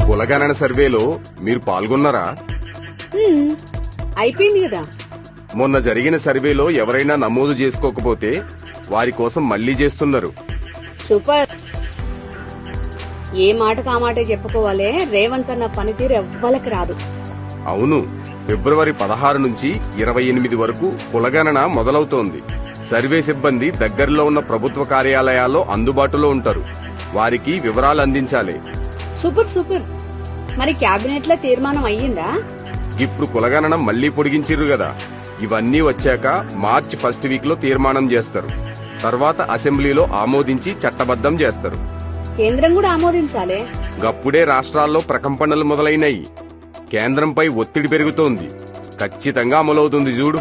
కులగణన సర్వేలో మీరు పాల్గొన్నారా? అయిపోయింది కదా. మొన్న జరిగిన సర్వేలో ఎవరైనా నమోదు చేసుకోకపోతే వారి కోసం మళ్లీ చేస్తున్నారు. సూపర్. ఏ మాటకు ఆ మాటే చెప్పుకోవాలే, రేవంత్ అన్న పనితీరు ఎవ్వలకి రాదు. అవును, ఫిబ్రవరి 16 నుంచి 28 వరకు కులగణన మొదలవుతోంది. సర్వే సిబ్బంది దగ్గరలో ఉన్న ప్రభుత్వ కార్యాలయాల్లో అందుబాటులో ఉంటారు. వారికి వివరాలు అందించాలి. Super super. మరి క్యాబినెట్ లో తీర్మానం అయ్యిందా? ఇప్పుడు కులగణన మళ్లీ పొడిగించిర్రు కదా. ఇవన్నీ వచ్చాక మార్చి ఫస్ట్ వీక్ లో తీర్మానం చేస్తారు. తర్వాత అసెంబ్లీలో ఆమోదించి చట్టబద్ధం చేస్తారు. కేంద్రం కూడా ఆమోదించాలే. గప్పుడే రాష్ట్రాల్లో ప్రకంపనలు మొదలైనాయి. కేంద్రంపై ఒత్తిడి పెరుగుతోంది. ఖచ్చితంగా అమలవుతుంది చూడు.